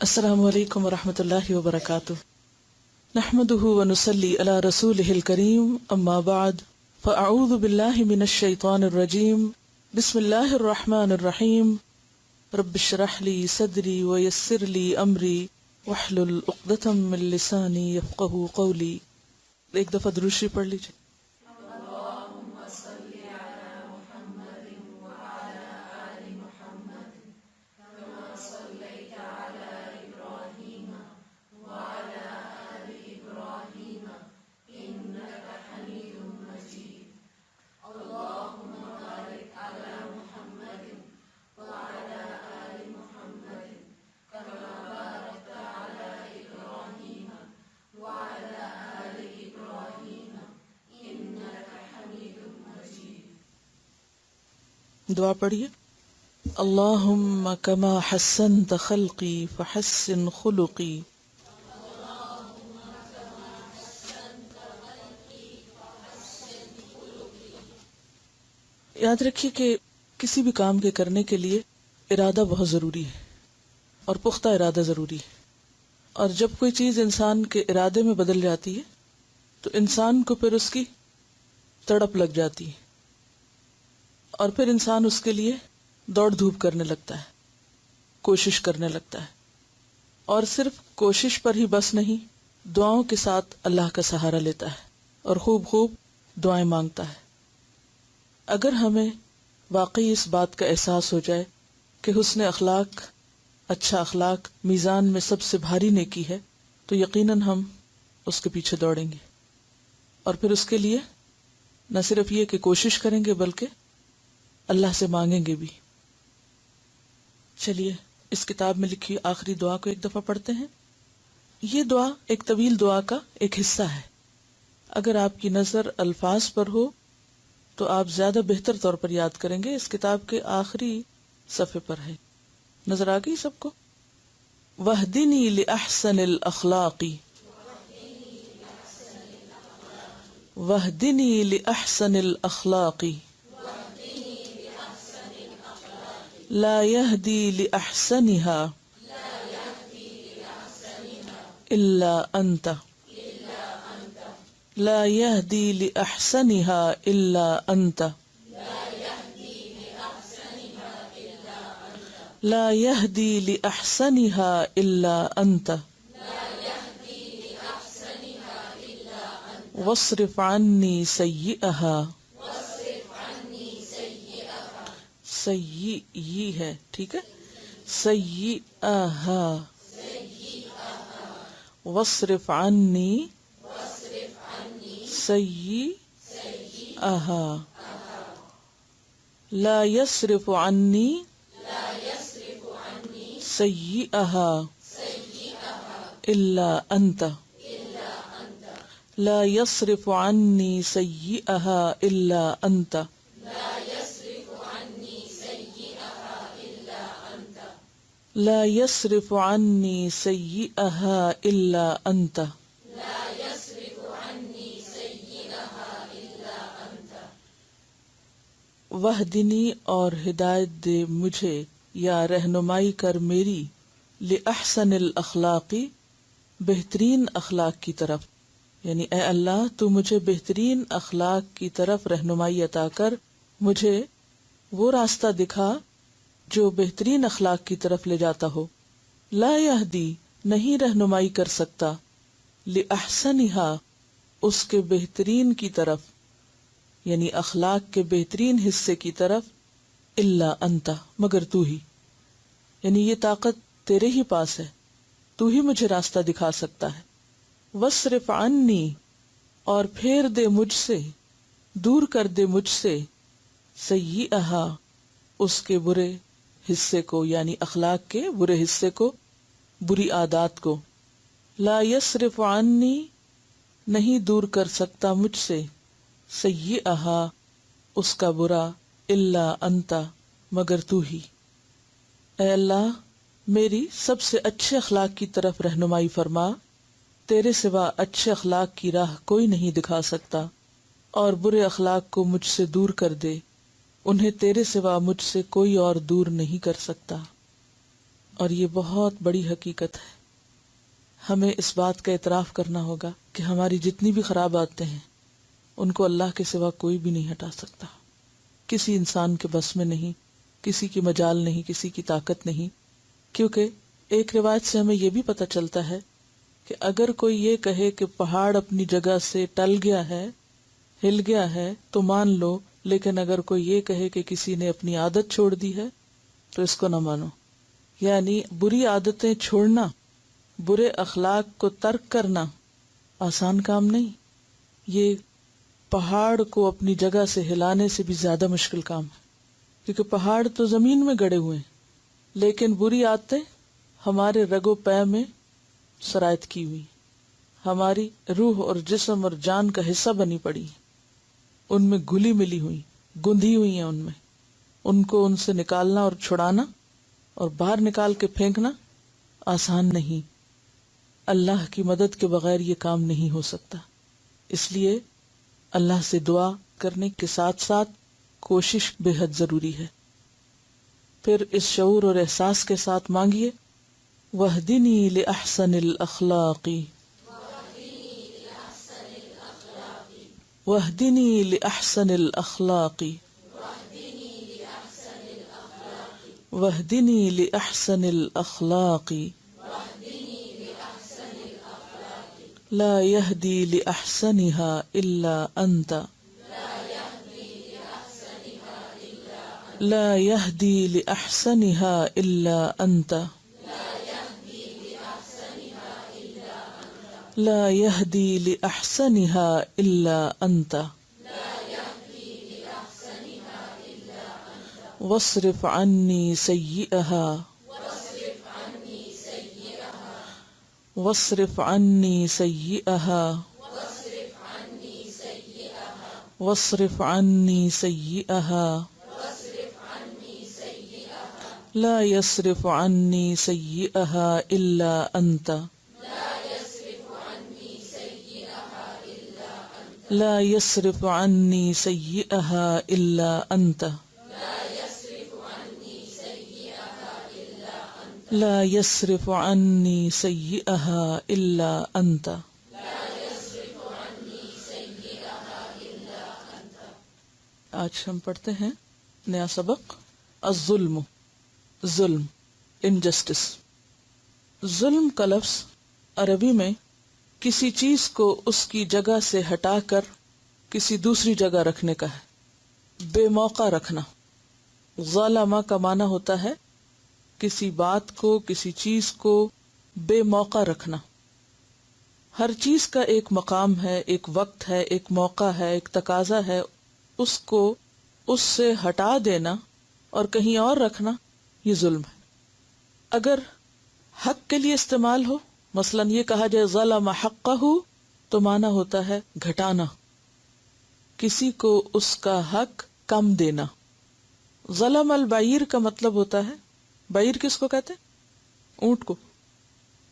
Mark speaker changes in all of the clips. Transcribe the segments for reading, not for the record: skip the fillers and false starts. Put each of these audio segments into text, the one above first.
Speaker 1: السلام علیکم ورحمۃ اللہ وبرکاتہ، نحمده ونصلی علی رسوله الکریم، اما بعد فاعوذ باللہ من الشیطان الرجیم، بسم اللہ الرحمن الرحیم، رب اشرح لی صدری ویسر لی امری واحلل عقدۃ من لسانی یفقہوا قولی۔ ایک دفعہ درود شریف پڑھ لیجیے۔ دعا پڑھیے۔ اللہم کما حسنت خلقی فحسن خلقی۔ یاد رکھیے کہ کسی بھی کام کے کرنے کے لیے ارادہ بہت ضروری ہے اور پختہ ارادہ ضروری ہے، اور جب کوئی چیز انسان کے ارادے میں بدل جاتی ہے تو انسان کو پھر اس کی تڑپ لگ جاتی ہے، اور پھر انسان اس کے لیے دوڑ دھوپ کرنے لگتا ہے، کوشش کرنے لگتا ہے، اور صرف کوشش پر ہی بس نہیں، دعاؤں کے ساتھ اللہ کا سہارا لیتا ہے اور خوب خوب دعائیں مانگتا ہے۔ اگر ہمیں واقعی اس بات کا احساس ہو جائے کہ حسن اخلاق، اچھا اخلاق میزان میں سب سے بھاری نیکی ہے، تو یقیناً ہم اس کے پیچھے دوڑیں گے، اور پھر اس کے لیے نہ صرف یہ کہ کوشش کریں گے بلکہ اللہ سے مانگیں گے بھی۔ چلیے اس کتاب میں لکھی آخری دعا کو ایک دفعہ پڑھتے ہیں۔ یہ دعا ایک طویل دعا کا ایک حصہ ہے۔ اگر آپ کی نظر الفاظ پر ہو تو آپ زیادہ بہتر طور پر یاد کریں گے۔ اس کتاب کے آخری صفحے پر ہے، نظر آ گئی سب کو؟ وَاهْدِنِي لِأَحْسَنِ الْأَخْلَاقِ، وَاهْدِنِي لِأَحْسَنِ الْأَخْلَاقِ، لا يهدي لأحسنها إلا أنت، لا يهدي لأحسنها إلا أنت، لا يهدي لأحسنها إلا أنت، واصرف عني سيئها، سیئی ہے، ٹھیک ہے، سیئها، واصرف عنی سیئها، لا يصرف عني سيئها إلا أنت، لا يصرف عني سيئها إلا أنت، لا يصرف عني سيئها إلا أنت، وحدنی اور ہدایت دے مجھے، یا رہنمائی کر میری، لأحسن الاخلاقی بہترین اخلاق کی طرف، یعنی اے اللہ تو مجھے بہترین اخلاق کی طرف رہنمائی عطا کر، مجھے وہ راستہ دکھا جو بہترین اخلاق کی طرف لے جاتا ہو۔ لا یہدی نہیں رہنمائی کر سکتا، لأحسنہا اس کے بہترین کی طرف، یعنی اخلاق کے بہترین حصے کی طرف، الا انت مگر تو ہی، یعنی یہ طاقت تیرے ہی پاس ہے، تو ہی مجھے راستہ دکھا سکتا ہے۔ واصرف عنی اور پھیر دے مجھ سے، دور کر دے مجھ سے، سیئہا اس کے برے حصے کو، یعنی اخلاق کے برے حصے کو، بری عادات کو۔ لا یصرف عنی نہیں دور کر سکتا مجھ سے، سیئہا اس کا برا، الا انت مگر تو ہی۔ اے اللہ میری سب سے اچھے اخلاق کی طرف رہنمائی فرما، تیرے سوا اچھے اخلاق کی راہ کوئی نہیں دکھا سکتا، اور برے اخلاق کو مجھ سے دور کر دے، انہیں تیرے سوا مجھ سے کوئی اور دور نہیں کر سکتا۔ اور یہ بہت بڑی حقیقت ہے. ہمیں اس بات کا اعتراف کرنا ہوگا کہ ہماری جتنی بھی خراب عادتیں ہیں ان کو اللہ کے سوا کوئی بھی نہیں ہٹا سکتا. کسی انسان کے بس میں نہیں، کسی کی مجال نہیں، کسی کی طاقت نہیں. کیونکہ ایک روایت سے ہمیں یہ بھی پتہ چلتا ہے کہ اگر کوئی یہ کہے کہ پہاڑ اپنی جگہ سے ٹل گیا ہے، ہل گیا ہے، تو مان لو، لیکن اگر کوئی یہ کہے کہ کسی نے اپنی عادت چھوڑ دی ہے تو اس کو نہ مانو. یعنی بری عادتیں چھوڑنا، برے اخلاق کو ترک کرنا آسان کام نہیں. یہ پہاڑ کو اپنی جگہ سے ہلانے سے بھی زیادہ مشکل کام ہے، کیونکہ پہاڑ تو زمین میں گڑے ہوئے ہیں، لیکن بری عادتیں ہمارے رگ و پے میں سرایت کی ہوئی، ہماری روح اور جسم اور جان کا حصہ بنی پڑی، ان میں گھلی ملی ہوئی، گندھی ہوئی ہیں. ان کو ان سے نکالنا اور چھڑانا اور باہر نکال کے پھینکنا آسان نہیں. اللہ کی مدد کے بغیر یہ کام نہیں ہو سکتا. اس لیے اللہ سے دعا کرنے کے ساتھ ساتھ کوشش بے حد ضروری ہے. پھر اس شعور اور احساس کے ساتھ مانگیے، وَاهْدِنِي لِأَحْسَنِ الْأَخْلَاقِ وَاهْدِنِي لِأَحْسَنِ الْأَخْلَاقِ وَاهْدِنِي لِأَحْسَنِ الْأَخْلَاقِ لا يهدي لأحسنها إلا أنت لا يهدي لأحسنها إلا أنت لا يهدي لأحسنها إلا أنت واصرف عني سيئها واصرف عني سيئها واصرف عني سيئها لا يصرف عني سيئها إلا أنت لا يصرف عني سيئها إلا أنت لا يصرف عني سيئها إلا أنت. آج ہم پڑھتے ہیں نیا سبق، الظلم، ظلم، انجسٹس. ظلم کا لفظ عربی میں کسی چیز کو اس کی جگہ سے ہٹا کر کسی دوسری جگہ رکھنے کا ہے، بے موقع رکھنا. ظالمہ کا معنی ہوتا ہے کسی بات کو، کسی چیز کو بے موقع رکھنا. ہر چیز کا ایک مقام ہے، ایک وقت ہے، ایک موقع ہے، ایک تقاضا ہے. اس کو اس سے ہٹا دینا اور کہیں اور رکھنا یہ ظلم ہے. اگر حق کے لیے استعمال ہو، مثلا یہ کہا جائے ظلم حقہ، تو معنی ہوتا ہے گھٹانا، کسی کو اس کا حق کم دینا. ظلم البعیر کا مطلب ہوتا ہے، بعیر کس کو کہتے ہیں؟ اونٹ کو.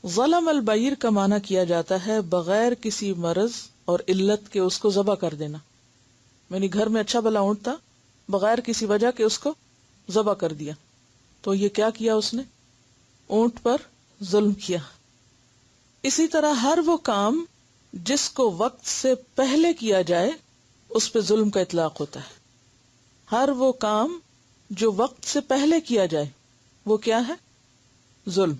Speaker 1: ظلم البعیر کا معنی کیا جاتا ہے بغیر کسی مرض اور علت کے اس کو ذبح کر دینا. یعنی گھر میں اچھا بھلا اونٹ تھا، بغیر کسی وجہ کے اس کو ذبح کر دیا، تو یہ کیا کیا اس نے؟ اونٹ پر ظلم کیا. اسی طرح ہر وہ کام جس کو وقت سے پہلے کیا جائے اس پہ ظلم کا اطلاق ہوتا ہے. ہر وہ کام جو وقت سے پہلے کیا جائے وہ کیا ہے؟ ظلم.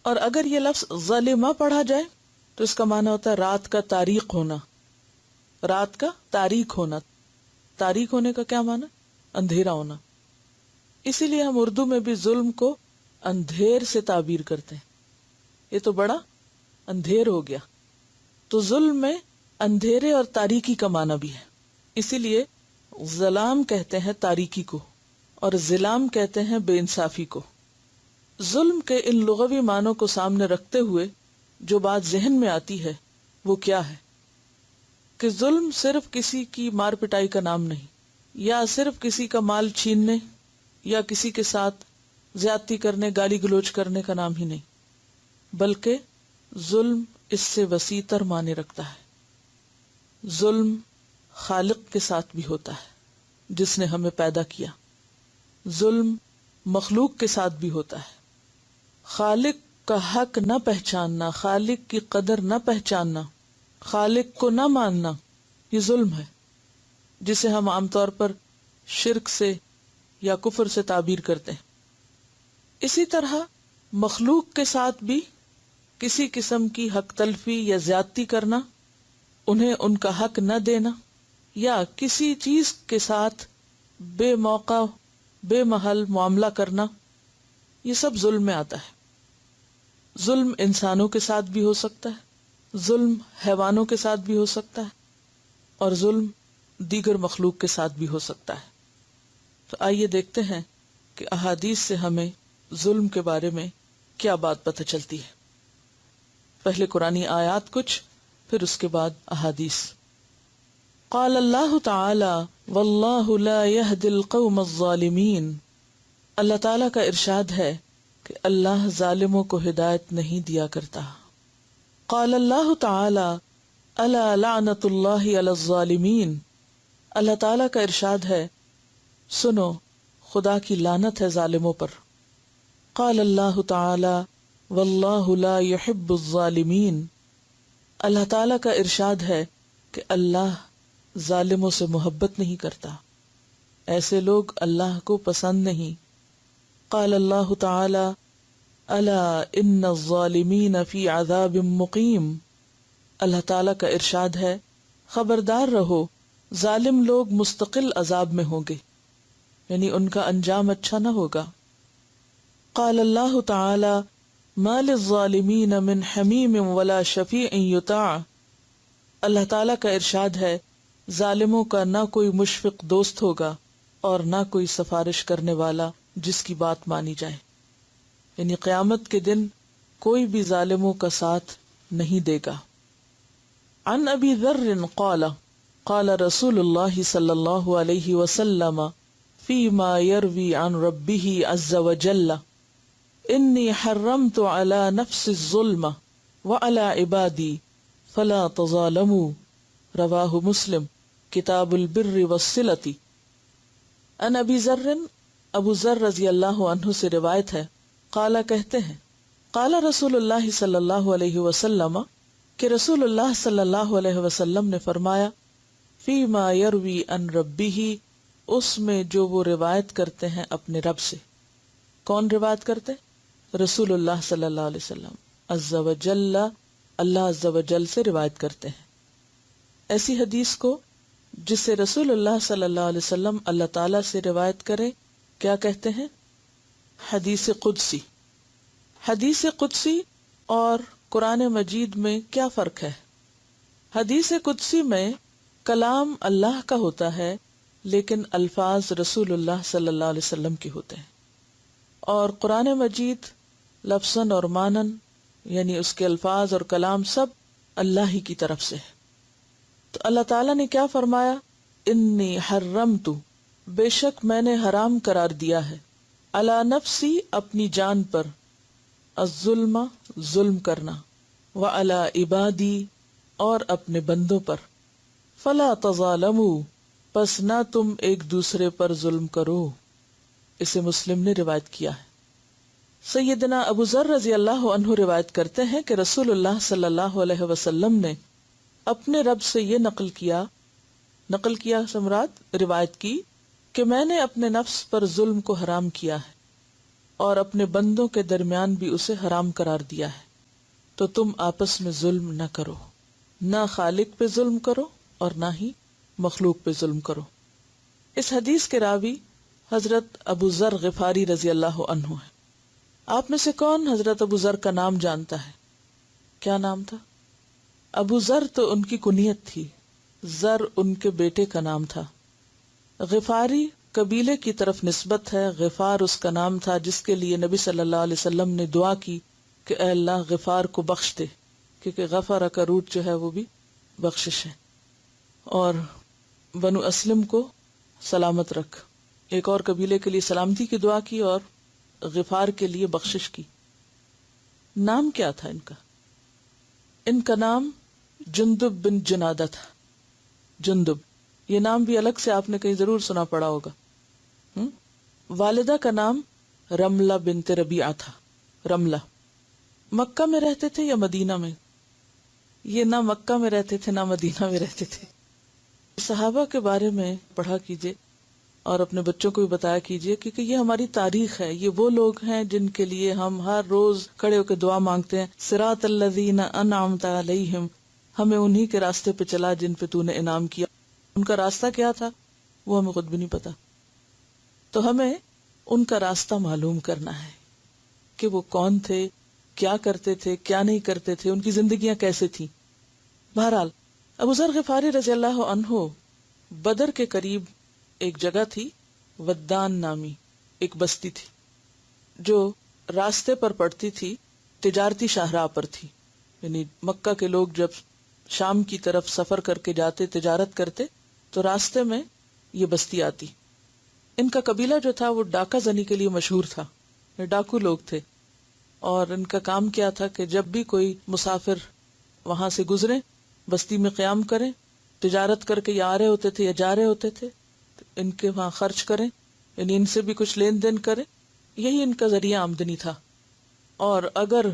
Speaker 1: اور اگر یہ لفظ ظلمہ پڑھا جائے تو اس کا معنی ہوتا ہے رات کا تاریک ہونا. رات کا تاریک ہونا. تاریک ہونے کا کیا معنی؟ اندھیرا ہونا. اسی لیے ہم اردو میں بھی ظلم کو اندھیر سے تعبیر کرتے ہیں. یہ تو بڑا اندھیر ہو گیا. تو ظلم میں اندھیرے اور تاریکی کا معنی بھی ہے. اسی لیے ظلام کہتے ہیں تاریکی کو اور ظلام کہتے ہیں بے انصافی کو. ظلم کے ان لغوی معنوں کو سامنے رکھتے ہوئے جو بات ذہن میں آتی ہے وہ کیا ہے کہ ظلم صرف کسی کی مار پٹائی کا نام نہیں، یا صرف کسی کا مال چھیننے یا کسی کے ساتھ زیادتی کرنے، گالی گلوچ کرنے کا نام ہی نہیں، بلکہ ظلم اس سے وسیع تر معنی رکھتا ہے. ظلم خالق کے ساتھ بھی ہوتا ہے جس نے ہمیں پیدا کیا. ظلم مخلوق کے ساتھ بھی ہوتا ہے. خالق کا حق نہ پہچاننا، خالق کی قدر نہ پہچاننا، خالق کو نہ ماننا، یہ ظلم ہے، جسے ہم عام طور پر شرک سے یا کفر سے تعبیر کرتے ہیں۔ اسی طرح مخلوق کے ساتھ بھی کسی قسم کی حق تلفی یا زیادتی کرنا، انہیں ان کا حق نہ دینا، یا کسی چیز کے ساتھ بے موقع بے محل معاملہ کرنا، یہ سب ظلم میں آتا ہے۔ ظلم انسانوں کے ساتھ بھی ہو سکتا ہے، ظلم حیوانوں کے ساتھ بھی ہو سکتا ہے، اور ظلم دیگر مخلوق کے ساتھ بھی ہو سکتا ہے۔ تو آئیے دیکھتے ہیں کہ احادیث سے ہمیں ظلم کے بارے میں کیا بات پتہ چلتی ہے۔ پہلے قرآنی آیات کچھ، پھر اس کے بعد احادیث۔ قال اللہ تعالی واللہ لا يهدي القوم الظالمین، اللہ تعالی کا ارشاد ہے کہ اللہ ظالموں کو ہدایت نہیں دیا کرتا۔ قال اللہ تعالی الا لعنت اللہ علی الظالمین، اللہ تعالی کا ارشاد ہے سنو خدا کی لعنت ہے ظالموں پر۔ قال اللہ تعالی واللہ لا يحب الظالمین، اللہ تعالی کا ارشاد ہے کہ اللہ ظالموں سے محبت نہیں کرتا، ایسے لوگ اللہ کو پسند نہیں۔ قال اللہ تعالی الا ان الظالمین فی عذاب مقیم، اللہ تعالی کا ارشاد ہے خبردار رہو ظالم لوگ مستقل عذاب میں ہوں گے، یعنی ان کا انجام اچھا نہ ہوگا۔ قال اللہ تعالی ما للظالمین من حمیم ولا شفیع یطاع، اللہ تعالی کا ارشاد ہے ظالموں کا نہ کوئی مشفق دوست ہوگا اور نہ کوئی سفارش کرنے والا جس کی بات مانی جائے، یعنی قیامت کے دن کوئی بھی ظالموں کا ساتھ نہیں دے گا۔ عن ابی ذر قال قال رسول اللہ صلی اللہ علیہ وسلم فيما يروي عن ربه عز وجل انی حرمت على نفس الظلم وعلى عبادی فلا تظالموا، رواہ مسلم کتاب البر والصلۃ۔ ان ابی ذر، ابو ذر رضی اللہ عنہ سے روایت ہے، قالا کہتے ہیں قال رسول اللہ صلی اللہ علیہ وسلم کہ رسول اللہ صلی اللہ علیہ وسلم نے فرمایا فیما یروی عن ربہ، اس میں جو وہ روایت کرتے ہیں اپنے رب سے۔ کون روایت کرتے؟ رسول اللہ صلی اللہ علیہ وسلم، عز وجل، اللہ عز وجل سے روایت کرتے ہیں۔ ایسی حدیث کو جسے رسول اللہ صلی اللہ علیہ وسلم اللہ تعالیٰ سے روایت کرے کیا کہتے ہیں؟ حدیث قدسی۔ حدیث قدسی اور قرآن مجید میں کیا فرق ہے؟ حدیث قدسی میں کلام اللہ کا ہوتا ہے لیکن الفاظ رسول اللہ صلی اللہ علیہ وسلم کے ہوتے ہیں، اور قرآن مجید لفظاً اور معنن یعنی اس کے الفاظ اور کلام سب اللہ ہی کی طرف سے ہے۔ تو اللہ تعالیٰ نے کیا فرمایا؟ انی حرمت، بے شک میں نے حرام قرار دیا ہے، علی نفسی، اپنی جان پر، الظلم، ظلم کرنا، وعلی عبادی، اور اپنے بندوں پر، فلا تظالموا، پس نہ تم ایک دوسرے پر ظلم کرو۔ اسے مسلم نے روایت کیا ہے۔ سیدنا ابو ذر رضی اللہ عنہ روایت کرتے ہیں کہ رسول اللہ صلی اللہ علیہ وسلم نے اپنے رب سے یہ نقل کیا سمراد روایت کی کہ میں نے اپنے نفس پر ظلم کو حرام کیا ہے اور اپنے بندوں کے درمیان بھی اسے حرام قرار دیا ہے، تو تم آپس میں ظلم نہ کرو، نہ خالق پہ ظلم کرو اور نہ ہی مخلوق پہ ظلم کرو۔ اس حدیث کے راوی حضرت ابو ذر غفاری رضی اللہ عنہ ہے۔ آپ میں سے کون حضرت ابو ذر کا نام جانتا ہے؟ کیا نام تھا؟ ابو ذر تو ان کی کنیت تھی، ذر ان کے بیٹے کا نام تھا۔ غفاری قبیلے کی طرف نسبت ہے، غفار اس کا نام تھا جس کے لیے نبی صلی اللہ علیہ وسلم نے دعا کی کہ اے اللہ غفار کو بخش دے، کیونکہ غفر کا روٹ جو ہے وہ بھی بخشش ہے، اور بنو اسلم کو سلامت رکھ۔ ایک اور قبیلے کے لیے سلامتی کی دعا کی اور غفار کے لیے بخشش کی۔ نام کیا تھا ان کا؟ ان کا نام جندب بن جنادہ تھا۔ جندب، یہ نام بھی الگ سے آپ نے کہیں ضرور سنا پڑا ہوگا۔ والدہ کا نام رملہ بنت ربیعہ تھا۔ رملہ. مکہ میں رہتے تھے یا مدینہ میں؟ یہ نہ مکہ میں رہتے تھے نہ مدینہ میں رہتے تھے. صحابہ کے بارے میں پڑھا کیجئے اور اپنے بچوں کو بھی بتایا کیجئے، کیونکہ یہ ہماری تاریخ ہے. یہ وہ لوگ ہیں جن کے لیے ہم ہر روز کھڑے ہو کے دعا مانگتے ہیں، صراط الذین انعمت علیہم، ہمیں انہی کے راستے پہ چلا جن پہ تو نے انعام کیا. ان کا راستہ کیا تھا وہ ہمیں خود بھی نہیں پتا، تو ہمیں ان کا راستہ معلوم کرنا ہے کہ وہ کون تھے، کیا کرتے تھے، کیا نہیں کرتے تھے، ان کی زندگیاں کیسے تھیں. بہرحال ابو ذر غفاری رضی اللہ عنہ، بدر کے قریب ایک جگہ تھی ودان نامی، ایک بستی تھی جو راستے پر پڑتی تھی، تجارتی شاہراہ پر تھی. یعنی مکہ کے لوگ جب شام کی طرف سفر کر کے جاتے، تجارت کرتے، تو راستے میں یہ بستی آتی. ان کا قبیلہ جو تھا وہ ڈاکہ زنی کے لیے مشہور تھا، یہ ڈاکو لوگ تھے. اور ان کا کام کیا تھا کہ جب بھی کوئی مسافر وہاں سے گزرے بستی میں قیام کریں، تجارت کر کے یا آ رہے ہوتے تھے یا جا رہے ہوتے تھے، تو ان کے وہاں خرچ کریں، یعنی ان سے بھی کچھ لین دین کریں. یہی ان کا ذریعہ آمدنی تھا. اور اگر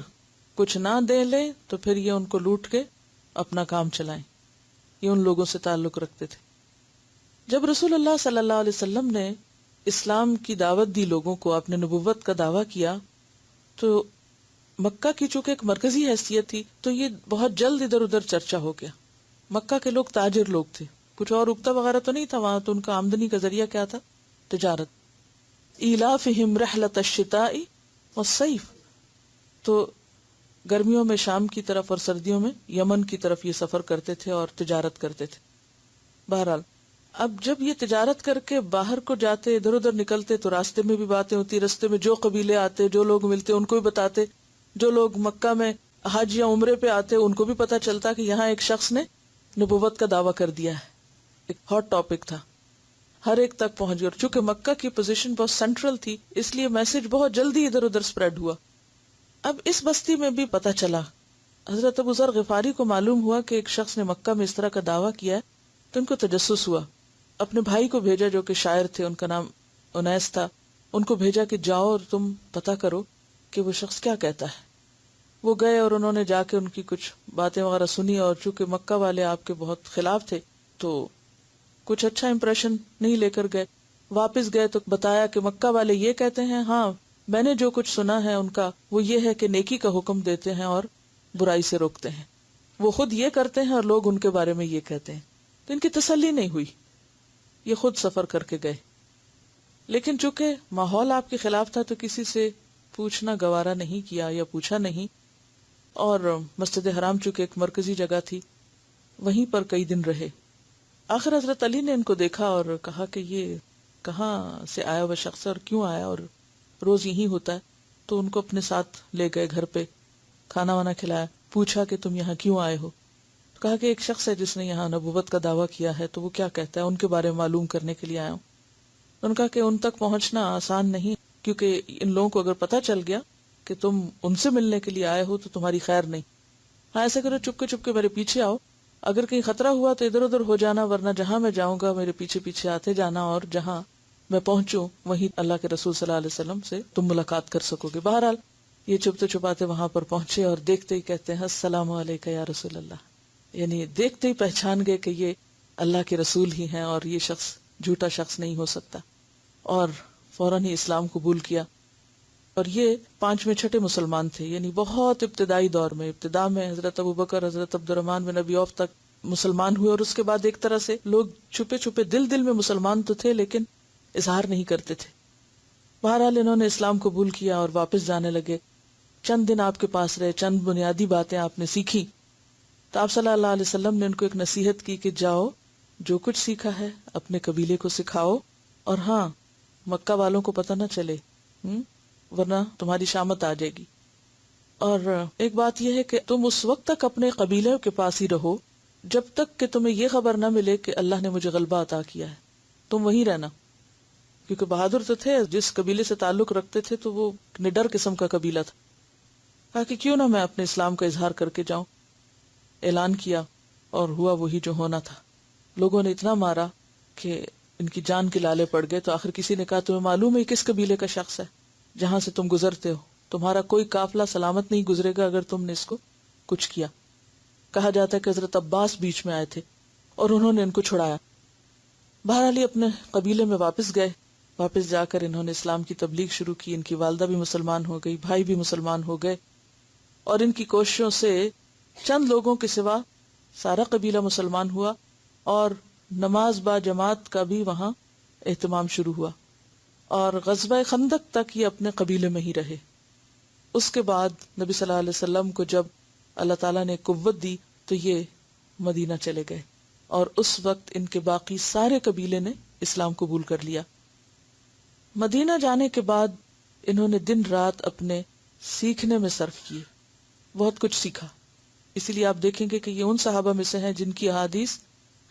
Speaker 1: کچھ نہ دے لیں تو پھر یہ ان کو لوٹ کے اپنا کام چلائیں. یہ ان لوگوں سے تعلق رکھتے تھے. جب رسول اللہ صلی اللہ علیہ وسلم نے اسلام کی دعوت دی، لوگوں کو اپنے نبوت کا دعویٰ کیا، تو مکہ کی چونکہ ایک مرکزی حیثیت تھی تو یہ بہت جلد ادھر ادھر چرچا ہو گیا. مکہ کے لوگ تاجر لوگ تھے، کچھ اور اگتا وغیرہ تو نہیں تھا وہاں، تو ان کا آمدنی کا ذریعہ کیا تھا؟ تجارت. ایلافہم رحلۃ الشتاء والصیف، تو گرمیوں میں شام کی طرف اور سردیوں میں یمن کی طرف یہ سفر کرتے تھے اور تجارت کرتے تھے. بہرحال اب جب یہ تجارت کر کے باہر کو جاتے، ادھر ادھر نکلتے، تو راستے میں بھی باتیں ہوتی، راستے میں جو قبیلے آتے، جو لوگ ملتے ان کو بھی بتاتے، جو لوگ مکہ میں حج یا عمرے پہ آتے ان کو بھی پتہ چلتا کہ یہاں ایک شخص نے نبوت کا دعویٰ کر دیا ہے. ایک ہاٹ ٹاپک تھا، ہر ایک تک پہنچ گیا. اور چونکہ مکہ کی پوزیشن بہت سینٹرل تھی اس لیے میسج بہت جلدی ادھر ادھر سپریڈ ہوا. اب اس بستی میں بھی پتہ چلا، حضرت ابو ذر غفاری کو معلوم ہوا کہ ایک شخص نے مکہ میں اس طرح کا دعویٰ کیا ہے، تو ان کو تجسس ہوا. اپنے بھائی کو بھیجا جو کہ شاعر تھے، ان کا نام انیس تھا، ان کو بھیجا کہ جاؤ اور تم پتہ کرو کہ وہ شخص کیا کہتا ہے. وہ گئے اور انہوں نے جا کے ان کی کچھ باتیں وغیرہ سنی، اور چونکہ مکہ والے آپ کے بہت خلاف تھے تو کچھ اچھا امپریشن نہیں لے کر گئے. واپس گئے تو بتایا کہ مکہ والے یہ کہتے ہیں، ہاں میں نے جو کچھ سنا ہے ان کا وہ یہ ہے کہ نیکی کا حکم دیتے ہیں اور برائی سے روکتے ہیں. وہ خود یہ کرتے ہیں اور لوگ ان کے بارے میں یہ کہتے ہیں. تو ان کی تسلی نہیں ہوئی، یہ خود سفر کر کے گئے. لیکن چونکہ ماحول آپ کے خلاف تھا تو کسی سے پوچھنا گوارا نہیں کیا یا پوچھا نہیں. اور مسجد حرام چونکہ ایک مرکزی جگہ تھی، وہیں پر کئی دن رہے. آخر حضرت علی نے ان کو دیکھا اور کہا کہ یہ کہاں سے آیا وہ شخص اور کیوں آیا، اور روز یہی ہوتا ہے. تو ان کو اپنے ساتھ لے گئے گھر پہ، کھانا وانا کھلایا، پوچھا کہ تم یہاں کیوں آئے ہو. کہا کہ ایک شخص ہے جس نے یہاں نبوت کا دعویٰ کیا ہے، تو وہ کیا کہتا ہے ان کے بارے میں معلوم کرنے کے لیے آیا ہوں. ان کا کہ ان تک پہنچنا آسان نہیں، کیونکہ ان لوگوں کو اگر پتہ چل گیا کہ تم ان سے ملنے کے لیے آئے ہو تو تمہاری خیر نہیں. ہاں ایسا کرو، چپکے چپکے میرے پیچھے آؤ، اگر کہیں خطرہ ہوا تو ادھر ادھر ہو جانا، ورنہ جہاں میں جاؤں گا میرے پیچھے پیچھے آتے جانا، اور جہاں میں پہنچوں وہیں اللہ کے رسول صلی اللہ علیہ وسلم سے تم ملاقات کر سکو گے. بہرحال یہ چھپتے چھپاتے وہاں پر پہنچے اور دیکھتے ہی کہتے ہیں السلام علیکم یا رسول اللہ. یعنی دیکھتے ہی پہچان گئے کہ یہ اللہ کے رسول ہی ہیں اور یہ شخص جھوٹا شخص نہیں ہو سکتا، اور فوراً ہی اسلام قبول کیا. اور یہ 5ویں 6 مسلمان تھے، یعنی بہت ابتدائی دور میں. ابتدا میں حضرت ابوبکر، حضرت عبد الرحمن بن ابی عوف تک مسلمان ہوئے، اور اس کے بعد ایک طرح سے لوگ چھپے چھپے دل میں مسلمان تو تھے لیکن اظہار نہیں کرتے تھے. بہرحال انہوں نے اسلام قبول کیا اور واپس جانے لگے. چند دن آپ کے پاس رہے، چند بنیادی باتیں آپ نے سیکھی. تو آپ صلی اللہ علیہ وسلم نے ان کو ایک نصیحت کی کہ جاؤ، جو کچھ سیکھا ہے اپنے قبیلے کو سکھاؤ، اور ہاں مکہ والوں کو پتہ نہ چلے، ورنہ تمہاری شامت آ جائے گی. اور ایک بات یہ ہے کہ تم اس وقت تک اپنے قبیلے کے پاس ہی رہو جب تک کہ تمہیں یہ خبر نہ ملے کہ اللہ نے مجھے غلبہ عطا کیا ہے. تم وہیں رہنا، کیونکہ بہادر تو تھے، جس قبیلے سے تعلق رکھتے تھے تو وہ نڈر قسم کا قبیلہ تھا. کہا کہ کیوں نہ میں اپنے اسلام کا اظہار کر کے جاؤں. اعلان کیا اور ہوا وہی جو ہونا تھا. لوگوں نے اتنا مارا کہ ان کی جان کے لالے پڑ گئے. تو آخر کسی نے کہا تمہیں معلوم ہے کس قبیلے کا شخص ہے جہاں سے تم گزرتے ہو؟ تمہارا کوئی قافلہ سلامت نہیں گزرے گا اگر تم نے اس کو کچھ کیا. کہا جاتا ہے کہ حضرت عباس بیچ میں آئے تھے اور انہوں نے ان کو چھڑایا. بہرحال یہ اپنے قبیلے میں واپس گئے. واپس جا کر انہوں نے اسلام کی تبلیغ شروع کی. ان کی والدہ بھی مسلمان ہو گئی, بھائی بھی مسلمان ہو گئے, اور ان کی کوششوں سے چند لوگوں کے سوا سارا قبیلہ مسلمان ہوا, اور نماز با جماعت کا بھی وہاں اہتمام شروع ہوا, اور غزوہ خندق تک یہ اپنے قبیلے میں ہی رہے. اس کے بعد نبی صلی اللہ علیہ وسلم کو جب اللہ تعالیٰ نے قوت دی تو یہ مدینہ چلے گئے, اور اس وقت ان کے باقی سارے قبیلے نے اسلام قبول کر لیا. مدینہ جانے کے بعد انہوں نے دن رات اپنے سیکھنے میں صرف کیے, بہت کچھ سیکھا. اسی لیے آپ دیکھیں گے کہ یہ ان صحابہ میں سے ہیں جن کی احادیث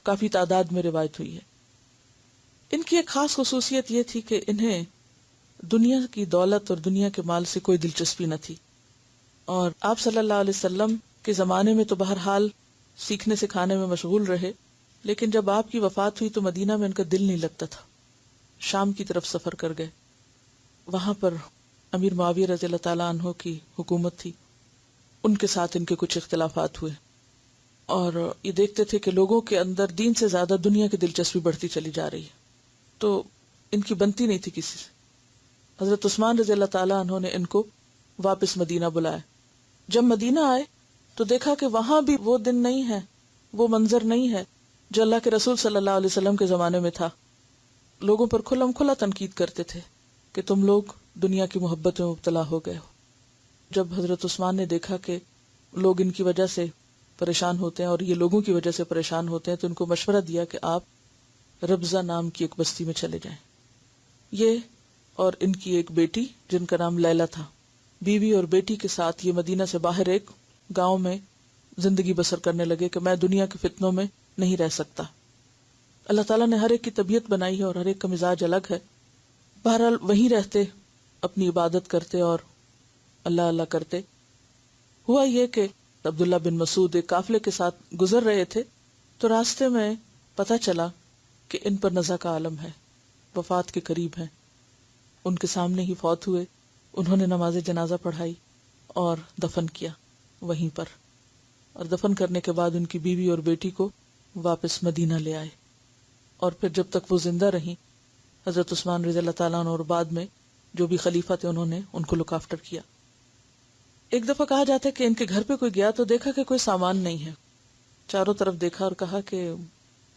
Speaker 1: کافی تعداد میں روایت ہوئی ہے. ان کی ایک خاص خصوصیت یہ تھی کہ انہیں دنیا کی دولت اور دنیا کے مال سے کوئی دلچسپی نہ تھی, اور آپ صلی اللہ علیہ وسلم کے زمانے میں تو بہرحال سیکھنے سکھانے میں مشغول رہے, لیکن جب آپ کی وفات ہوئی تو مدینہ میں ان کا دل نہیں لگتا تھا. شام کی طرف سفر کر گئے. وہاں پر امیر معاویہ رضی اللہ تعالیٰ عنہ کی حکومت تھی. ان کے ساتھ ان کے کچھ اختلافات ہوئے, اور یہ دیکھتے تھے کہ لوگوں کے اندر دین سے زیادہ دنیا کی دلچسپی بڑھتی چلی جا رہی ہے, تو ان کی بنتی نہیں تھی کسی سے. حضرت عثمان رضی اللہ تعالیٰ عنہ نے ان کو واپس مدینہ بلایا. جب مدینہ آئے تو دیکھا کہ وہاں بھی وہ دن نہیں ہے, وہ منظر نہیں ہے جو اللہ کے رسول صلی اللہ علیہ وسلم کے زمانے میں تھا. لوگوں پر کھلم کھلا تنقید کرتے تھے کہ تم لوگ دنیا کی محبت میں مبتلا ہو گئے ہو. جب حضرت عثمان نے دیکھا کہ لوگ ان کی وجہ سے پریشان ہوتے ہیں اور یہ لوگوں کی وجہ سے پریشان ہوتے ہیں, تو ان کو مشورہ دیا کہ آپ ربضہ نام کی ایک بستی میں چلے جائیں. یہ اور ان کی ایک بیٹی جن کا نام لیلا تھا, بیوی اور بیٹی کے ساتھ یہ مدینہ سے باہر ایک گاؤں میں زندگی بسر کرنے لگے کہ میں دنیا کے فتنوں میں نہیں رہ سکتا. اللہ تعالیٰ نے ہر ایک کی طبیعت بنائی ہے اور ہر ایک کا مزاج الگ ہے. بہرحال وہیں رہتے, اپنی عبادت کرتے اور اللہ اللہ کرتے. ہوا یہ کہ عبداللہ بن مسعود ایک قافلے کے ساتھ گزر رہے تھے, تو راستے میں پتہ چلا کہ ان پر نزع کا عالم ہے, وفات کے قریب ہیں. ان کے سامنے ہی فوت ہوئے. انہوں نے نماز جنازہ پڑھائی اور دفن کیا وہیں پر, اور دفن کرنے کے بعد ان کی بیوی اور بیٹی کو واپس مدینہ لے آئے. اور پھر جب تک وہ زندہ رہیں, حضرت عثمان رضی اللہ تعالیٰ عنہ اور بعد میں جو بھی خلیفہ تھے انہوں نے ان کو لک آفٹر کیا. ایک دفعہ کہا جاتا ہے کہ ان کے گھر پہ کوئی گیا تو دیکھا کہ کوئی سامان نہیں ہے. چاروں طرف دیکھا اور کہا کہ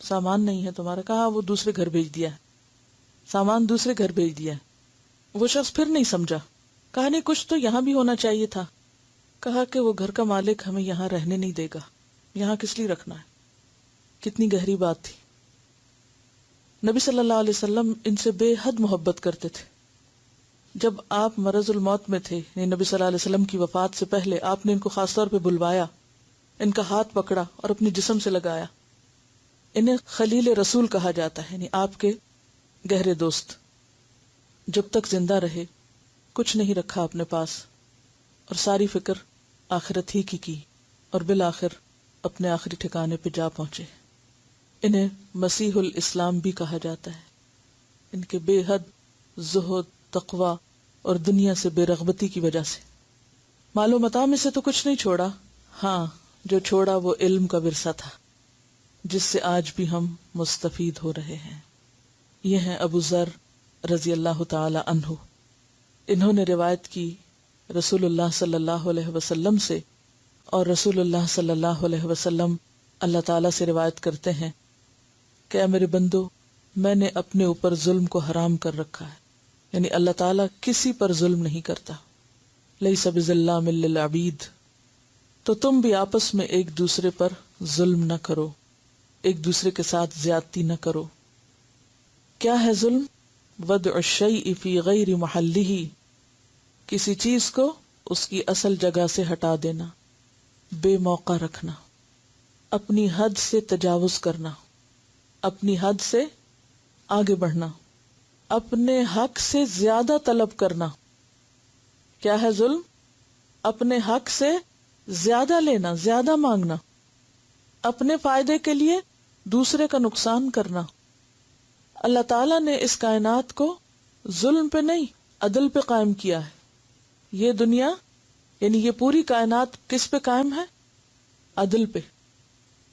Speaker 1: سامان نہیں ہے تمہارا. کہا وہ دوسرے گھر بھیج دیا ہے, سامان دوسرے گھر بھیج دیا ہے. وہ شخص پھر نہیں سمجھا, کہا نہیں کچھ تو یہاں بھی ہونا چاہیے تھا. کہا کہ وہ گھر کا مالک ہمیں یہاں رہنے نہیں دے گا, یہاں کس لیے رکھنا ہے. کتنی گہری بات تھی. نبی صلی اللہ علیہ وسلم ان سے بے حد محبت کرتے تھے. جب آپ مرض الموت میں تھے, یعنی نبی صلی اللہ علیہ وسلم کی وفات سے پہلے, آپ نے ان کو خاص طور پہ بلوایا, ان کا ہاتھ پکڑا اور اپنے جسم سے لگایا. انہیں خلیل رسول کہا جاتا ہے, یعنی آپ کے گہرے دوست. جب تک زندہ رہے کچھ نہیں رکھا اپنے پاس, اور ساری فکر آخرت ہی کی, اور بالآخر اپنے آخری ٹھکانے پہ جا پہنچے. انہیں مسیح الاسلام بھی کہا جاتا ہے. ان کے بے حد زہد, تقوی اور دنیا سے بے رغبتی کی وجہ سے. مال و متاع میں سے تو کچھ نہیں چھوڑا, ہاں جو چھوڑا وہ علم کا ورثہ تھا, جس سے آج بھی ہم مستفید ہو رہے ہیں. یہ ہیں ابو ذر رضی اللہ تعالی عنہ. انہوں نے روایت کی رسول اللہ صلی اللہ علیہ وسلم سے, اور رسول اللہ صلی اللہ علیہ وسلم اللہ تعالیٰ سے روایت کرتے ہیں کہ اے میرے بندو, میں نے اپنے اوپر ظلم کو حرام کر رکھا ہے. یعنی اللہ تعالیٰ کسی پر ظلم نہیں کرتا. لیس بظلام للعبید. تو تم بھی آپس میں ایک دوسرے پر ظلم نہ کرو, ایک دوسرے کے ساتھ زیادتی نہ کرو. کیا ہے ظلم؟ وضع الشیء فی غیر محلہ, کسی چیز کو اس کی اصل جگہ سے ہٹا دینا, بے موقع رکھنا, اپنی حد سے تجاوز کرنا, اپنی حد سے آگے بڑھنا, اپنے حق سے زیادہ طلب کرنا. کیا ہے ظلم؟ اپنے حق سے زیادہ لینا, زیادہ مانگنا, اپنے فائدے کے لیے دوسرے کا نقصان کرنا. اللہ تعالیٰ نے اس کائنات کو ظلم پہ نہیں عدل پہ قائم کیا ہے. یہ دنیا یعنی یہ پوری کائنات کس پہ قائم ہے؟ عدل پہ،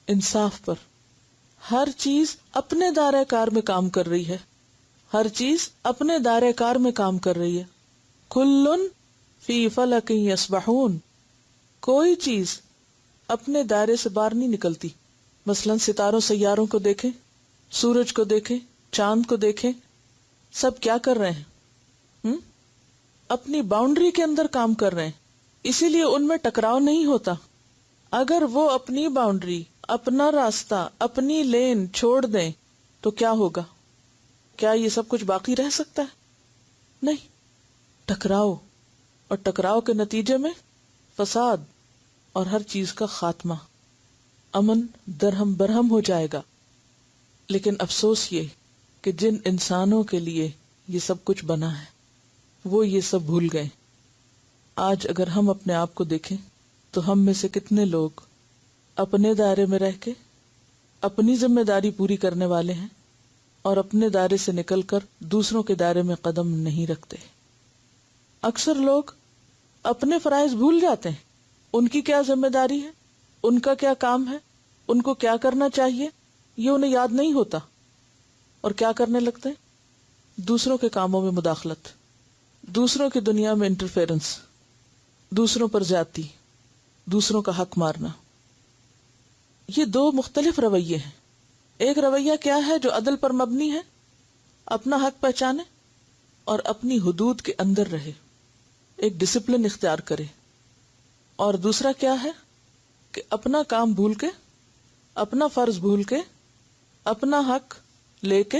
Speaker 1: انصاف پر. ہر چیز اپنے دائرہ کار میں کام کر رہی ہے، ہر چیز اپنے دائرہ کار میں کام کر رہی ہے. کلن فی فلک یسبحون، کوئی چیز اپنے دائرے سے باہر نہیں نکلتی. مثلا ستاروں سیاروں کو دیکھیں، سورج کو دیکھیں، چاند کو دیکھیں، سب کیا کر رہے ہیں؟ اپنی باؤنڈری کے اندر کام کر رہے ہیں، اسی لیے ان میں ٹکراؤ نہیں ہوتا. اگر وہ اپنی باؤنڈری، اپنا راستہ، اپنی لین چھوڑ دیں تو کیا ہوگا؟ کیا یہ سب کچھ باقی رہ سکتا ہے؟ نہیں. ٹکراؤ، اور ٹکراؤ کے نتیجے میں فساد اور ہر چیز کا خاتمہ، امن درہم برہم ہو جائے گا. لیکن افسوس یہ کہ جن انسانوں کے لیے یہ سب کچھ بنا ہے وہ یہ سب بھول گئے. آج اگر ہم اپنے آپ کو دیکھیں تو ہم میں سے کتنے لوگ اپنے دائرے میں رہ کے اپنی ذمہ داری پوری کرنے والے ہیں اور اپنے دائرے سے نکل کر دوسروں کے دائرے میں قدم نہیں رکھتے. اکثر لوگ اپنے فرائض بھول جاتے ہیں. ان کی کیا ذمہ داری ہے، ان کا کیا کام ہے، ان کو کیا کرنا چاہیے، یہ انہیں یاد نہیں ہوتا. اور کیا کرنے لگتے ہیں؟ دوسروں کے کاموں میں مداخلت، دوسروں کی دنیا میں انٹرفیرنس، دوسروں پر زیادتی، دوسروں کا حق مارنا. یہ دو مختلف رویے ہیں. ایک رویہ کیا ہے جو عدل پر مبنی ہے، اپنا حق پہچانے اور اپنی حدود کے اندر رہے، ایک ڈسپلن اختیار کرے. اور دوسرا کیا ہے کہ اپنا کام بھول کے، اپنا فرض بھول کے، اپنا حق لے کے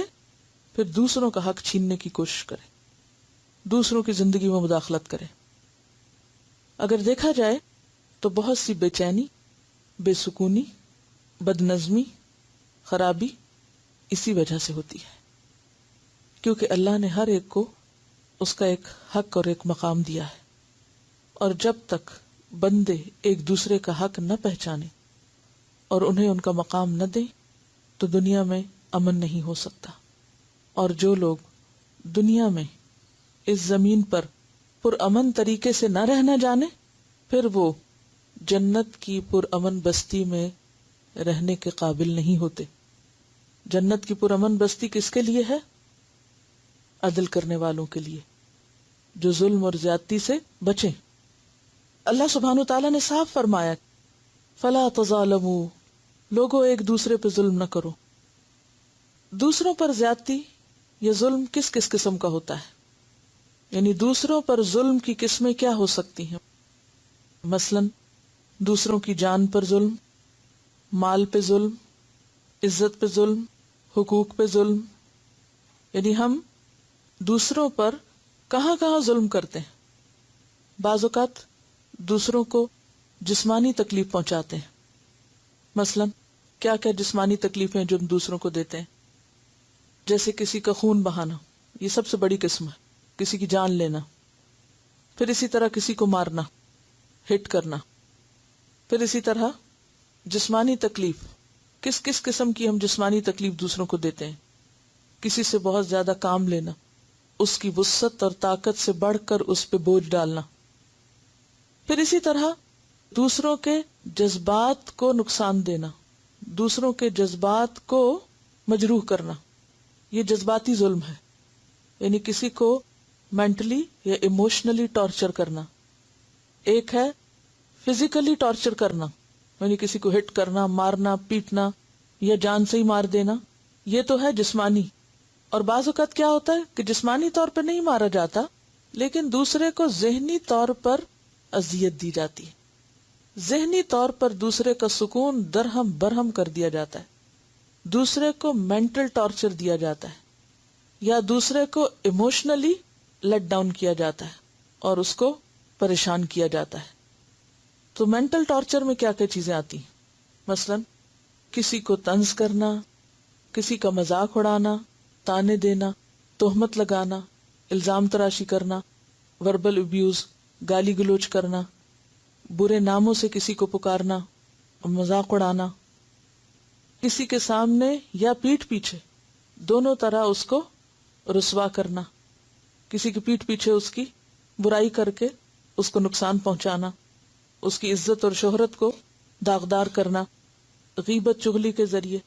Speaker 1: پھر دوسروں کا حق چھیننے کی کوشش کرے، دوسروں کی زندگی میں مداخلت کرے. اگر دیکھا جائے تو بہت سی بے چینی، بے سکونی، بد نظمی، خرابی اسی وجہ سے ہوتی ہے، کیونکہ اللہ نے ہر ایک کو اس کا ایک حق اور ایک مقام دیا ہے. اور جب تک بندے ایک دوسرے کا حق نہ پہچانے اور انہیں ان کا مقام نہ دیں تو دنیا میں امن نہیں ہو سکتا. اور جو لوگ دنیا میں اس زمین پر پرامن طریقے سے نہ رہنا جانے، پھر وہ جنت کی پرامن بستی میں رہنے کے قابل نہیں ہوتے. جنت کی پرامن بستی کس کے لیے ہے؟ عدل کرنے والوں کے لیے، جو ظلم اور زیادتی سے بچیں. اللہ سبحانہ تعالیٰ نے صاف فرمایا، فلا تظالموا، لوگوں ایک دوسرے پہ ظلم نہ کرو. دوسروں پر زیادتی یا ظلم کس کس قسم کا ہوتا ہے؟ یعنی دوسروں پر ظلم کی قسمیں کیا ہو سکتی ہیں؟ مثلا دوسروں کی جان پر ظلم، مال پہ ظلم، عزت پہ ظلم، حقوق پہ ظلم. یعنی ہم دوسروں پر کہاں کہاں ظلم کرتے ہیں. بعض اوقات دوسروں کو جسمانی تکلیف پہنچاتے ہیں. مثلا کیا کیا جسمانی تکلیفیں جو ہم دوسروں کو دیتے ہیں؟ جیسے کسی کا خون بہانا، یہ سب سے بڑی قسم ہے، کسی کی جان لینا. پھر اسی طرح کسی کو مارنا، ہٹ کرنا. پھر اسی طرح جسمانی تکلیف، کس کس قسم کی ہم جسمانی تکلیف دوسروں کو دیتے ہیں؟ کسی سے بہت زیادہ کام لینا، اس کی وسعت اور طاقت سے بڑھ کر اس پہ بوجھ ڈالنا. پھر اسی طرح دوسروں کے جذبات کو نقصان دینا، دوسروں کے جذبات کو مجروح کرنا. یہ جذباتی ظلم ہے، یعنی کسی کو مینٹلی یا ایموشنلی ٹارچر کرنا. ایک ہے فزیکلی ٹارچر کرنا، یعنی کسی کو ہٹ کرنا، مارنا، پیٹنا یا جان سے ہی مار دینا، یہ تو ہے جسمانی. اور بعض اوقات کیا ہوتا ہے کہ جسمانی طور پر نہیں مارا جاتا، لیکن دوسرے کو ذہنی طور پر اذیت دی جاتی ہے. ذہنی طور پر دوسرے کا سکون درہم برہم کر دیا جاتا ہے، دوسرے کو مینٹل ٹارچر دیا جاتا ہے، یا دوسرے کو ایموشنلی لیٹ ڈاؤن کیا جاتا ہے اور اس کو پریشان کیا جاتا ہے. تو مینٹل ٹارچر میں کیا کیا چیزیں آتی ہیں؟ مثلا کسی کو طنز کرنا، کسی کا مذاق اڑانا، تانے دینا، تہمت لگانا، الزام تراشی کرنا، وربل ابیوز، گالی گلوچ کرنا، برے ناموں سے کسی کو پکارنا، مذاق اڑانا، کسی کے سامنے یا پیٹھ پیچھے دونوں طرح اس کو رسوا کرنا، کسی کی پیٹھ پیچھے اس کی برائی کر کے اس کو نقصان پہنچانا، اس کی عزت اور شہرت کو داغدار کرنا، غیبت چغلی کے ذریعے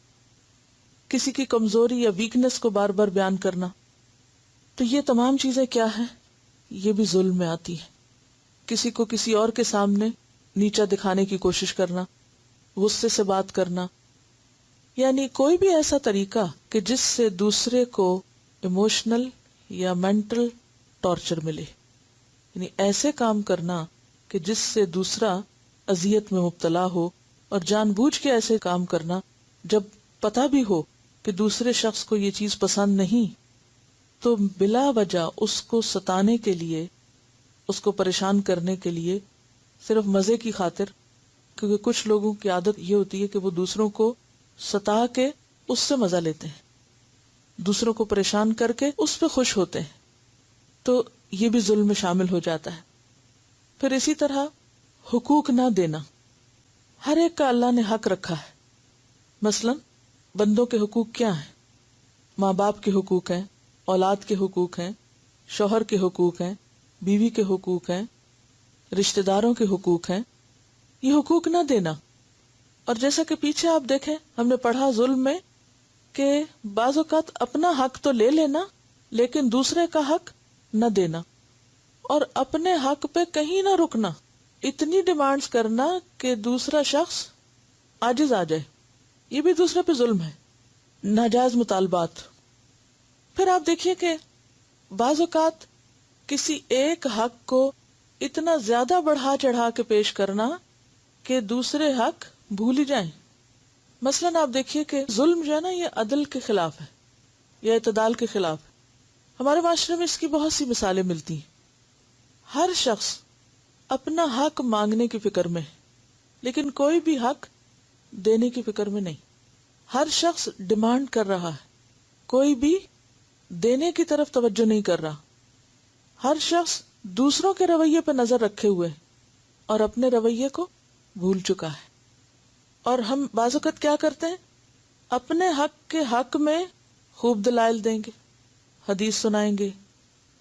Speaker 1: کسی کی کمزوری یا ویکنس کو بار بار بیان کرنا. تو یہ تمام چیزیں کیا ہیں؟ یہ بھی ظلم میں آتی ہیں. کسی کو کسی اور کے سامنے نیچا دکھانے کی کوشش کرنا، غصے سے بات کرنا، یعنی کوئی بھی ایسا طریقہ کہ جس سے دوسرے کو ایموشنل یا مینٹل ٹارچر ملے، یعنی ایسے کام کرنا کہ جس سے دوسرا اذیت میں مبتلا ہو، اور جان بوجھ کے ایسے کام کرنا جب پتہ بھی ہو کہ دوسرے شخص کو یہ چیز پسند نہیں، تو بلا وجہ اس کو ستانے کے لیے، اس کو پریشان کرنے کے لیے، صرف مزے کی خاطر. کیونکہ کچھ لوگوں کی عادت یہ ہوتی ہے کہ وہ دوسروں کو ستا کے اس سے مزہ لیتے ہیں، دوسروں کو پریشان کر کے اس پہ خوش ہوتے ہیں، تو یہ بھی ظلم میں شامل ہو جاتا ہے. پھر اسی طرح حقوق نہ دینا. ہر ایک کا اللہ نے حق رکھا ہے. مثلا بندوں کے حقوق کیا ہیں؟ ماں باپ کے حقوق ہیں، اولاد کے حقوق ہیں، شوہر کے حقوق ہیں، بیوی کے حقوق ہیں، رشتہ داروں کے حقوق ہیں. یہ حقوق نہ دینا. اور جیسا کہ پیچھے آپ دیکھیں ہم نے پڑھا ظلم میں کہ بعض اوقات اپنا حق تو لے لینا لیکن دوسرے کا حق نہ دینا، اور اپنے حق پہ کہیں نہ رکنا، اتنی ڈیمانڈز کرنا کہ دوسرا شخص عاجز آ جائے. یہ بھی دوسرے پہ ظلم ہے. ناجائز مطالبات. پھر آپ دیکھیے کہ بعض اوقات کسی ایک حق کو اتنا زیادہ بڑھا چڑھا کے پیش کرنا کہ دوسرے حق بھول ہی جائیں. مثلا آپ دیکھیے کہ ظلم جو ہے نا، یہ عدل کے خلاف ہے یا اعتدال کے خلاف ہے. ہمارے معاشرے میں اس کی بہت سی مثالیں ملتی ہیں. ہر شخص اپنا حق مانگنے کی فکر میں ہے لیکن کوئی بھی حق دینے کی فکر میں نہیں. ہر شخص ڈیمانڈ کر رہا ہے، کوئی بھی دینے کی طرف توجہ نہیں کر رہا. ہر شخص دوسروں کے رویے پہ نظر رکھے ہوئے اور اپنے رویے کو بھول چکا ہے. اور ہم بعض اوقات کیا کرتے ہیں؟ اپنے حق کے حق میں خوب دلائل دیں گے، حدیث سنائیں گے،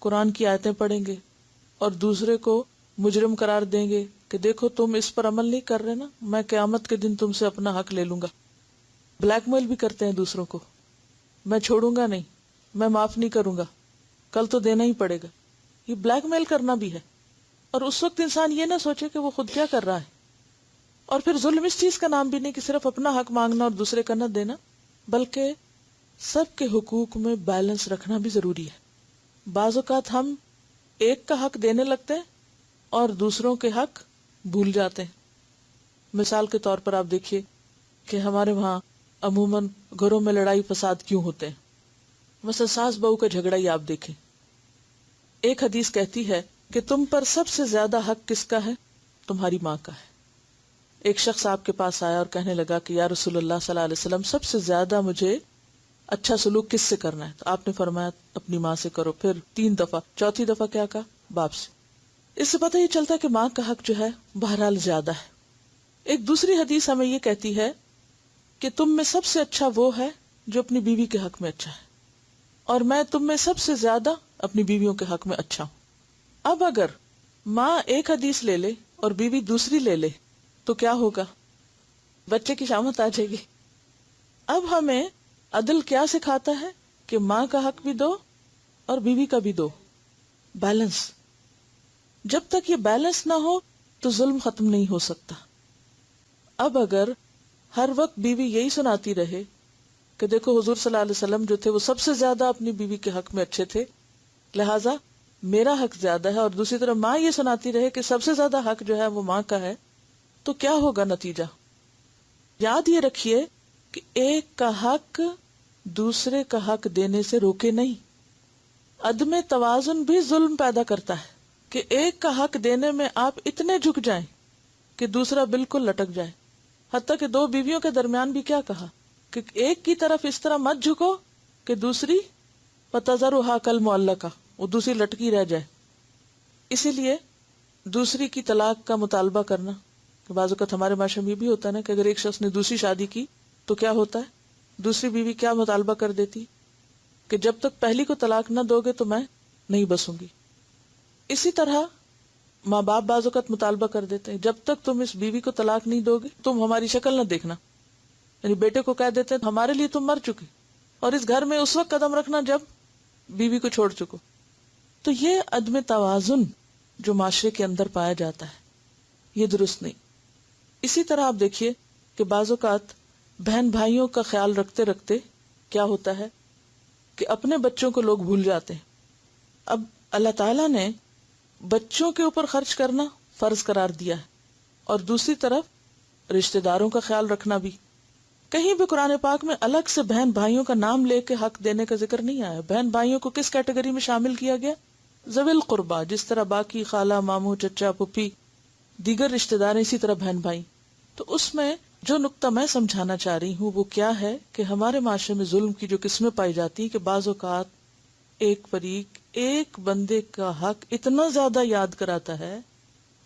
Speaker 1: قرآن کی آیتیں پڑھیں گے، اور دوسرے کو مجرم قرار دیں گے کہ دیکھو تم اس پر عمل نہیں کر رہے نا، میں قیامت کے دن تم سے اپنا حق لے لوں گا. بلیک میل بھی کرتے ہیں دوسروں کو، میں چھوڑوں گا نہیں، میں معاف نہیں کروں گا، کل تو دینا ہی پڑے گا. یہ بلیک میل کرنا بھی ہے. اور اس وقت انسان یہ نہ سوچے کہ وہ خود کیا کر رہا ہے. اور پھر ظلم اس چیز کا نام بھی نہیں کہ صرف اپنا حق مانگنا اور دوسرے کا نہ دینا، بلکہ سب کے حقوق میں بیلنس رکھنا بھی ضروری ہے. بعض اوقات ہم ایک کا حق دینے لگتے ہیں اور دوسروں کے حق بھول جاتے ہیں. مثال کے طور پر آپ دیکھیے کہ ہمارے وہاں عموماً گھروں میں لڑائی فساد کیوں ہوتے ہیں. مثلا ساس بہو کا جھگڑا ہی آپ دیکھیں. ایک حدیث کہتی ہے کہ تم پر سب سے زیادہ حق کس کا ہے؟ تمہاری ماں کا ہے. ایک شخص آپ کے پاس آیا اور کہنے لگا کہ یا رسول اللہ صلی اللہ علیہ وسلم، سب سے زیادہ مجھے اچھا سلوک کس سے کرنا ہے؟ تو آپ نے فرمایا اپنی ماں سے کرو. پھر 3 دفعہ، چوتھی دفعہ کیا کہا؟ باپ سے. اس سے پتہ یہ چلتا ہے کہ ماں کا حق جو ہے بہرحال زیادہ ہے. ایک دوسری حدیث ہمیں یہ کہتی ہے کہ تم میں سب سے اچھا وہ ہے جو اپنی بیوی کے حق میں اچھا ہے، اور میں تم میں سب سے زیادہ اپنی بیویوں کے حق میں اچھا ہوں. اب اگر ماں ایک حدیث لے لے اور بیوی دوسری لے لے تو کیا ہوگا؟ بچے کی شامت آ جائے گی. اب ہمیں عدل کیا سکھاتا ہے کہ ماں کا حق بھی دو اور بیوی کا بھی دو. بیلنس. جب تک یہ بیلنس نہ ہو تو ظلم ختم نہیں ہو سکتا. اب اگر ہر وقت بیوی یہی سناتی رہے کہ دیکھو حضور صلی اللہ علیہ وسلم جو تھے وہ سب سے زیادہ اپنی بیوی کے حق میں اچھے تھے، لہٰذا میرا حق زیادہ ہے، اور دوسری طرف ماں یہ سناتی رہے کہ سب سے زیادہ حق جو ہے وہ ماں کا ہے، تو کیا ہوگا نتیجہ؟ یاد یہ رکھیے کہ ایک کا حق دوسرے کا حق دینے سے روکے نہیں. عدم توازن بھی ظلم پیدا کرتا ہے کہ ایک کا حق دینے میں آپ اتنے جھک جائیں کہ دوسرا بالکل لٹک جائے. حتیٰ کہ 2 بیویوں کے درمیان بھی کیا کہا کہ ایک کی طرف اس طرح مت جھکو کہ دوسری فَتَذَرُهَا كَالْمُعَلَّقَةِ، وہ دوسری لٹکی رہ جائے. اسی لیے دوسری کی طلاق کا مطالبہ کرنا، کہ بعض اوقات ہمارے معاشرے میں یہ بھی ہوتا ہے نا کہ اگر ایک شخص نے دوسری شادی کی تو کیا ہوتا ہے؟ دوسری بیوی کیا مطالبہ کر دیتی کہ جب تک پہلی کو طلاق نہ دو گے تو میں نہیں بسوں گی. اسی طرح ماں باپ بعض اوقات مطالبہ کر دیتے ہیں جب تک تم اس بیوی کو طلاق نہیں دو گے تم ہماری شکل نہ دیکھنا، یعنی بیٹے کو کہہ دیتے ہیں ہمارے لیے تم مر چکے، اور اس گھر میں اس وقت قدم رکھنا جب بیوی کو چھوڑ چکو. تو یہ عدم توازن جو معاشرے کے اندر پایا جاتا ہے یہ درست نہیں. اسی طرح آپ دیکھیے کہ بعض اوقات بہن بھائیوں کا خیال رکھتے رکھتے کیا ہوتا ہے کہ اپنے بچوں کو لوگ بھول جاتے ہیں. اب اللہ تعالیٰ نے بچوں کے اوپر خرچ کرنا فرض قرار دیا ہے، اور دوسری طرف رشتہ داروں کا خیال رکھنا بھی. کہیں بھی قرآن پاک میں الگ سے بہن بھائیوں کا نام لے کے حق دینے کا ذکر نہیں آیا. بہن بھائیوں کو کس کیٹیگری میں شامل کیا گیا؟ ذوی القربہ، جس طرح باقی خالہ، ماموں، چچا، پھپھی، دیگر رشتہ دار، اسی طرح بہن بھائی. تو اس میں جو نقطہ میں سمجھانا چاہ رہی ہوں وہ کیا ہے کہ ہمارے معاشرے میں ظلم کی جو قسمیں پائی جاتی ہیں کہ بعض اوقات ایک فریق ایک بندے کا حق اتنا زیادہ یاد کراتا ہے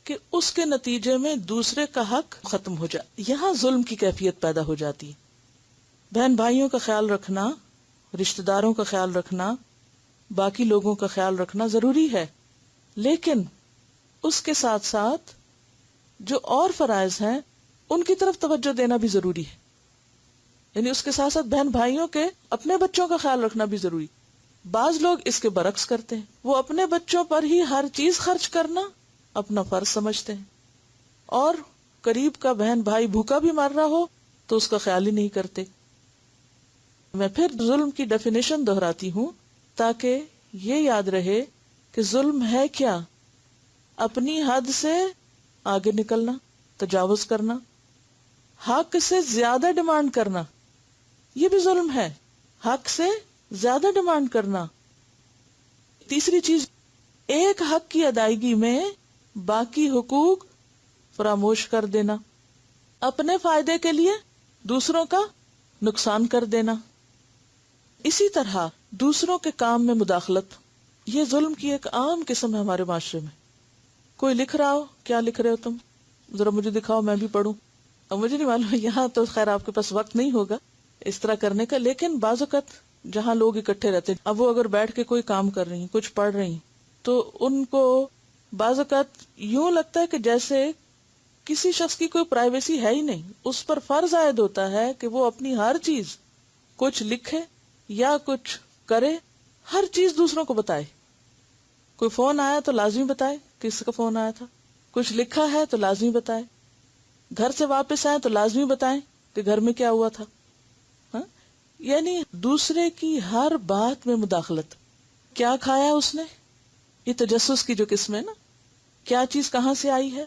Speaker 1: کہ اس کے نتیجے میں دوسرے کا حق ختم ہو جائے. یہاں ظلم کی کیفیت پیدا ہو جاتی ہے. بہن بھائیوں کا خیال رکھنا، رشتہ داروں کا خیال رکھنا، باقی لوگوں کا خیال رکھنا ضروری ہے، لیکن اس کے ساتھ ساتھ جو اور فرائض ہیں ان کی طرف توجہ دینا بھی ضروری ہے. یعنی اس کے ساتھ ساتھ بہن بھائیوں کے اپنے بچوں کا خیال رکھنا بھی ضروری. بعض لوگ اس کے برعکس کرتے ہیں، وہ اپنے بچوں پر ہی ہر چیز خرچ کرنا اپنا فرض سمجھتے ہیں، اور قریب کا بہن بھائی بھوکا بھی مر رہا ہو تو اس کا خیال ہی نہیں کرتے. میں پھر ظلم کی ڈیفینیشن دہراتی ہوں تاکہ یہ یاد رہے کہ ظلم ہے کیا؟ اپنی حد سے آگے نکلنا، تجاوز کرنا، حق سے زیادہ ڈیمانڈ کرنا، یہ بھی ظلم ہے. حق سے زیادہ ڈیمانڈ کرنا. تیسری چیز، ایک حق کی ادائیگی میں باقی حقوق فراموش کر دینا، اپنے فائدے کے لیے دوسروں کا نقصان کر دینا. اسی طرح دوسروں کے کام میں مداخلت، یہ ظلم کی ایک عام قسم ہے ہمارے معاشرے میں. کوئی لکھ رہا ہو، کیا لکھ رہے ہو تم، ذرا مجھے دکھاؤ میں بھی پڑھوں. اور مجھے نہیں معلوم، یہاں تو خیر آپ کے پاس وقت نہیں ہوگا اس طرح کرنے کا، لیکن بعض اوقات جہاں لوگ اکٹھے رہتے ہیں، اب وہ اگر بیٹھ کے کوئی کام کر رہی ہیں، کچھ پڑھ رہی ہیں، تو ان کو بعض اوقات یوں لگتا ہے کہ جیسے کسی شخص کی کوئی پرائیویسی ہے ہی نہیں. اس پر فرض عائد ہوتا ہے کہ وہ اپنی ہر چیز، کچھ لکھے یا کچھ کرے، ہر چیز دوسروں کو بتائے. کوئی فون آیا تو لازمی بتائے کس کا فون آیا تھا، کچھ لکھا ہے تو لازمی بتائے، گھر سے واپس آئے تو لازمی بتائیں کہ گھر میں کیا ہوا تھا. یعنی دوسرے کی ہر بات میں مداخلت. کیا کھایا اس نے، یہ تجسس کی جو قسم ہے نا، کیا چیز کہاں سے آئی ہے،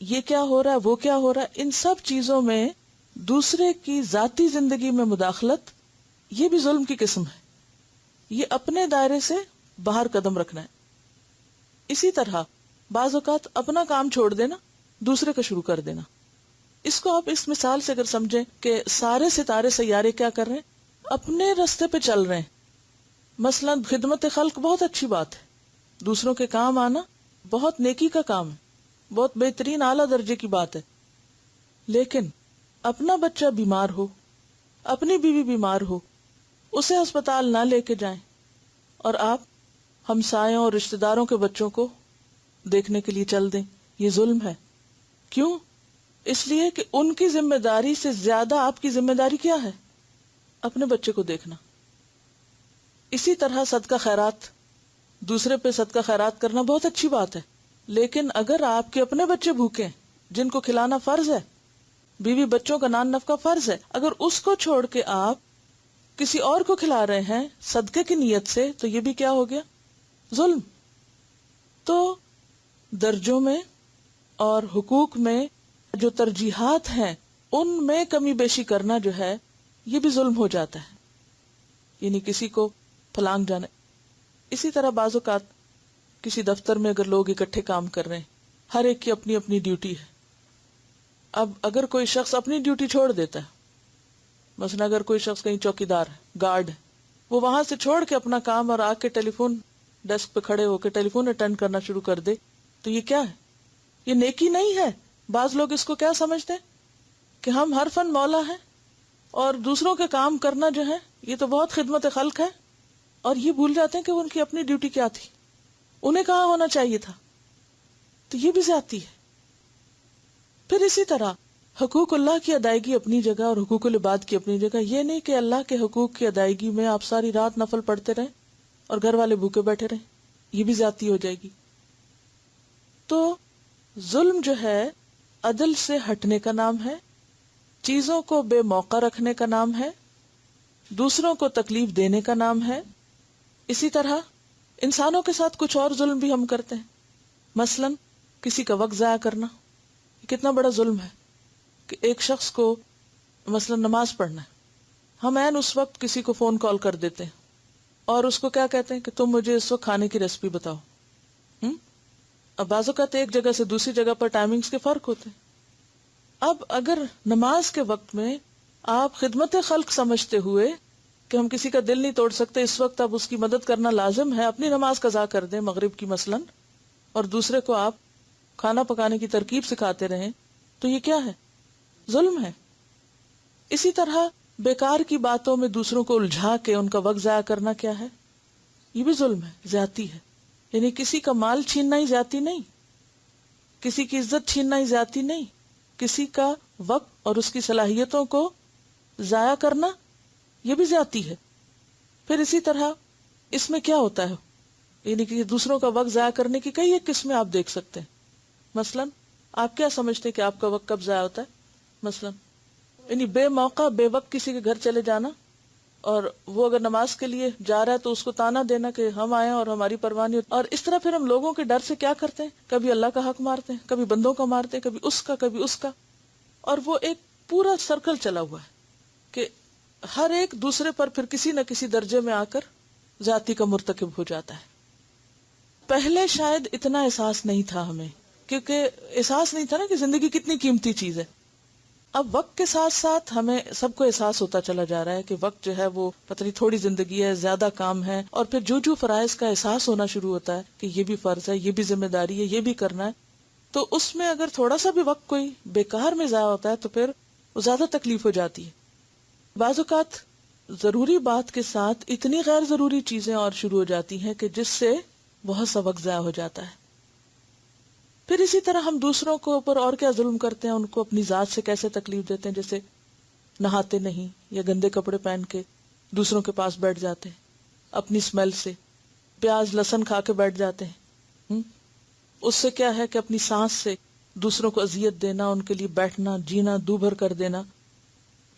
Speaker 1: یہ کیا ہو رہا ہے، وہ کیا ہو رہا ہے، ان سب چیزوں میں دوسرے کی ذاتی زندگی میں مداخلت، یہ بھی ظلم کی قسم ہے. یہ اپنے دائرے سے باہر قدم رکھنا ہے. اسی طرح بعض اوقات اپنا کام چھوڑ دینا، دوسرے کا شروع کر دینا. اس کو آپ اس مثال سے اگر سمجھیں کہ سارے ستارے سیارے کیا کر رہے ہیں، اپنے راستے پہ چل رہے ہیں. مثلا خدمت خلق بہت اچھی بات ہے، دوسروں کے کام آنا بہت نیکی کا کام ہے، بہت بہترین اعلیٰ درجے کی بات ہے. لیکن اپنا بچہ بیمار ہو، اپنی بیوی بیمار ہو، اسے ہسپتال نہ لے کے جائیں، اور آپ ہمسایوں اور رشتہ داروں کے بچوں کو دیکھنے کے لیے چل دیں، یہ ظلم ہے. کیوں؟ اس لیے کہ ان کی ذمہ داری سے زیادہ آپ کی ذمہ داری کیا ہے؟ اپنے بچے کو دیکھنا. اسی طرح صدقہ خیرات، دوسرے پہ صدقہ خیرات کرنا بہت اچھی بات ہے، لیکن اگر آپ کے اپنے بچے بھوکے ہیں جن کو کھلانا فرض ہے، بیوی بچوں کا نان نفقہ فرض ہے، اگر اس کو چھوڑ کے آپ کسی اور کو کھلا رہے ہیں صدقے کی نیت سے، تو یہ بھی کیا ہو گیا؟ ظلم. تو درجوں میں اور حقوق میں جو ترجیحات ہیں ان میں کمی بیشی کرنا جو ہے یہ بھی ظلم ہو جاتا ہے، یعنی کسی کو پھلانگ جانا. اسی طرح بعض اوقات کسی دفتر میں اگر لوگ اکٹھے کام کر رہے ہیں، ہر ایک کی اپنی اپنی ڈیوٹی ہے. اب اگر کوئی شخص اپنی ڈیوٹی چھوڑ دیتا ہے، مثلا اگر کوئی شخص کہیں چوکیدار ہے، گارڈ ہے، وہ وہاں سے چھوڑ کے اپنا کام اور آ کے ٹیلی فون ڈیسک پہ کھڑے ہو کے ٹیلی فون اٹینڈ کرنا شروع کر دے، تو یہ کیا ہے؟ یہ نیکی نہیں ہے. بعض لوگ اس کو کیا سمجھتے ہیں کہ ہم ہر فن مولا ہیں اور دوسروں کے کام کرنا جو ہے یہ تو بہت خدمت خلق ہے، اور یہ بھول جاتے ہیں کہ ان کی اپنی ڈیوٹی کیا تھی، انہیں کہاں ہونا چاہیے تھا. تو یہ بھی زیادتی ہے. پھر اسی طرح حقوق اللہ کی ادائیگی اپنی جگہ اور حقوق العباد کی اپنی جگہ. یہ نہیں کہ اللہ کے حقوق کی ادائیگی میں آپ ساری رات نفل پڑھتے رہیں اور گھر والے بھوکے بیٹھے رہیں, یہ بھی زیادتی ہو جائے گی. تو ظلم جو ہے عدل سے ہٹنے کا نام ہے, چیزوں کو بے موقع رکھنے کا نام ہے, دوسروں کو تکلیف دینے کا نام ہے. اسی طرح انسانوں کے ساتھ کچھ اور ظلم بھی ہم کرتے ہیں, مثلا کسی کا وقت ضائع کرنا. یہ کتنا بڑا ظلم ہے کہ ایک شخص کو مثلا نماز پڑھنا ہے, ہم عین اس وقت کسی کو فون کال کر دیتے ہیں اور اس کو کیا کہتے ہیں کہ تم مجھے اس وقت کھانے کی ریسیپی بتاؤ. اب بعض اوقات ایک جگہ سے دوسری جگہ پر ٹائمنگز کے فرق ہوتے ہیں. اب اگر نماز کے وقت میں آپ خدمت خلق سمجھتے ہوئے کہ ہم کسی کا دل نہیں توڑ سکتے, اس وقت اب اس کی مدد کرنا لازم ہے, اپنی نماز قضا کر دیں مغرب کی مثلا, اور دوسرے کو آپ کھانا پکانے کی ترکیب سکھاتے رہیں, تو یہ کیا ہے؟ ظلم ہے. اسی طرح بیکار کی باتوں میں دوسروں کو الجھا کے ان کا وقت ضائع کرنا کیا ہے؟ یہ بھی ظلم ہے, زیادتی ہے. یعنی کسی کا مال چھیننا ہی زیادتی نہیں, کسی کی عزت چھیننا ہی زیادتی نہیں, کسی کا وقت اور اس کی صلاحیتوں کو ضائع کرنا یہ بھی زیادتی ہے. پھر اسی طرح اس میں کیا ہوتا ہے, یعنی کہ دوسروں کا وقت ضائع کرنے کی کئی ایک قسمیں آپ دیکھ سکتے ہیں. مثلا آپ کیا سمجھتے ہیں کہ آپ کا وقت کب ضائع ہوتا ہے؟ مثلا یعنی بے موقع بے وقت کسی کے گھر چلے جانا, اور وہ اگر نماز کے لیے جا رہا ہے تو اس کو تانا دینا کہ ہم آئے اور ہماری پرواہ نہیں. اور اس طرح پھر ہم لوگوں کے ڈر سے کیا کرتے ہیں, کبھی اللہ کا حق مارتے ہیں, کبھی بندوں کا مارتے ہیں, کبھی اس کا کبھی اس کا, اور وہ ایک پورا سرکل چلا ہوا ہے کہ ہر ایک دوسرے پر پھر کسی نہ کسی درجے میں آ کر ذاتی کا مرتکب ہو جاتا ہے. پہلے شاید اتنا احساس نہیں تھا ہمیں, کیونکہ احساس نہیں تھا نا کہ زندگی کتنی قیمتی چیز ہے. اب وقت کے ساتھ ساتھ ہمیں سب کو احساس ہوتا چلا جا رہا ہے کہ وقت جو ہے وہ پتہ نہیں تھوڑی زندگی ہے, زیادہ کام ہے, اور پھر جو فرائض کا احساس ہونا شروع ہوتا ہے کہ یہ بھی فرض ہے, یہ بھی ذمہ داری ہے, یہ بھی کرنا ہے, تو اس میں اگر تھوڑا سا بھی وقت کوئی بیکار میں ضائع ہوتا ہے تو پھر وہ زیادہ تکلیف ہو جاتی ہے. بعض اوقات ضروری بات کے ساتھ اتنی غیر ضروری چیزیں اور شروع ہو جاتی ہیں کہ جس سے بہت سا وقت ضائع ہو جاتا ہے. پھر اسی طرح ہم دوسروں کو اوپر اور کیا ظلم کرتے ہیں, ان کو اپنی ذات سے کیسے تکلیف دیتے ہیں, جیسے نہاتے نہیں یا گندے کپڑے پہن کے دوسروں کے پاس بیٹھ جاتے ہیں, اپنی اسمیل سے پیاز لہسن کھا کے بیٹھ جاتے ہیں. اس سے کیا ہے کہ اپنی سانس سے دوسروں کو اذیت دینا, ان کے لیے بیٹھنا جینا دو بھر کر دینا.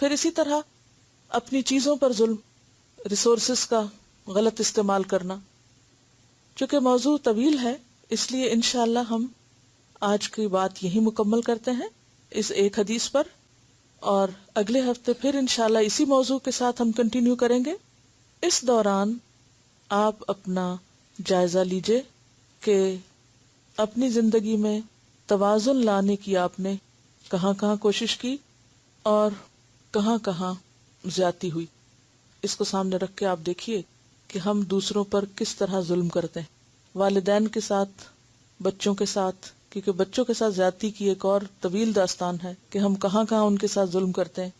Speaker 1: پھر اسی طرح اپنی چیزوں پر ظلم, ریسورسز کا غلط استعمال کرنا. چونکہ موضوع طویل ہے اس لیے انشاءاللہ ہم آج کی بات یہی مکمل کرتے ہیں اس ایک حدیث پر, اور اگلے ہفتے پھر انشاءاللہ اسی موضوع کے ساتھ ہم کنٹینیو کریں گے. اس دوران آپ اپنا جائزہ لیجئے کہ اپنی زندگی میں توازن لانے کی آپ نے کہاں کہاں کوشش کی اور کہاں کہاں زیادتی ہوئی. اس کو سامنے رکھ کے آپ دیکھیے کہ ہم دوسروں پر کس طرح ظلم کرتے ہیں, والدین کے ساتھ, بچوں کے ساتھ, کیونکہ بچوں کے ساتھ زیادتی کی ایک اور طویل داستان ہے کہ ہم کہاں کہاں ان کے ساتھ ظلم کرتے ہیں,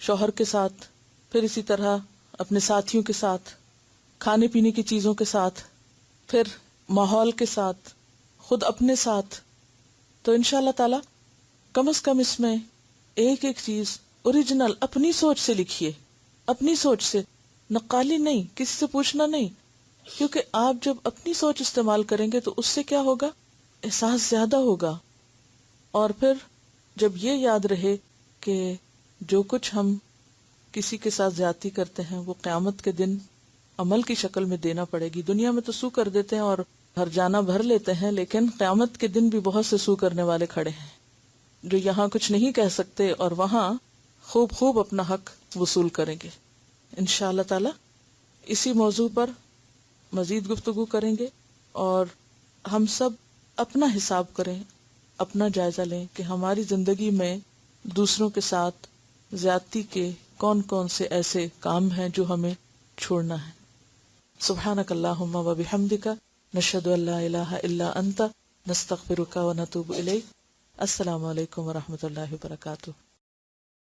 Speaker 1: شوہر کے ساتھ, پھر اسی طرح اپنے ساتھیوں کے ساتھ, کھانے پینے کی چیزوں کے ساتھ, پھر ماحول کے ساتھ, خود اپنے ساتھ. تو انشاءاللہ تعالی کم از کم اس میں ایک ایک چیز اوریجنل اپنی سوچ سے لکھیے, اپنی سوچ سے, نقالی نہیں, کسی سے پوچھنا نہیں, کیونکہ آپ جب اپنی سوچ استعمال کریں گے تو اس سے کیا ہوگا, احساس زیادہ ہوگا. اور پھر جب یہ یاد رہے کہ جو کچھ ہم کسی کے ساتھ زیادتی کرتے ہیں وہ قیامت کے دن عمل کی شکل میں دینا پڑے گی. دنیا میں تو سو کر دیتے ہیں اور ہر جانا بھر لیتے ہیں, لیکن قیامت کے دن بھی بہت سے سو کرنے والے کھڑے ہیں جو یہاں کچھ نہیں کہہ سکتے اور وہاں خوب خوب اپنا حق وصول کریں گے. انشاءاللہ تعالی اسی موضوع پر مزید گفتگو کریں گے, اور ہم سب اپنا حساب کریں, اپنا جائزہ لیں کہ ہماری زندگی میں دوسروں کے ساتھ زیادتی کے کون کون سے ایسے کام ہیں جو ہمیں چھوڑنا ہے. سبحانک اللہم و بحمدک, نشہد ان لا الہ الا انت, نستغفرک و نتوب الیک. السلام علیکم و رحمۃ اللہ وبرکاتہ.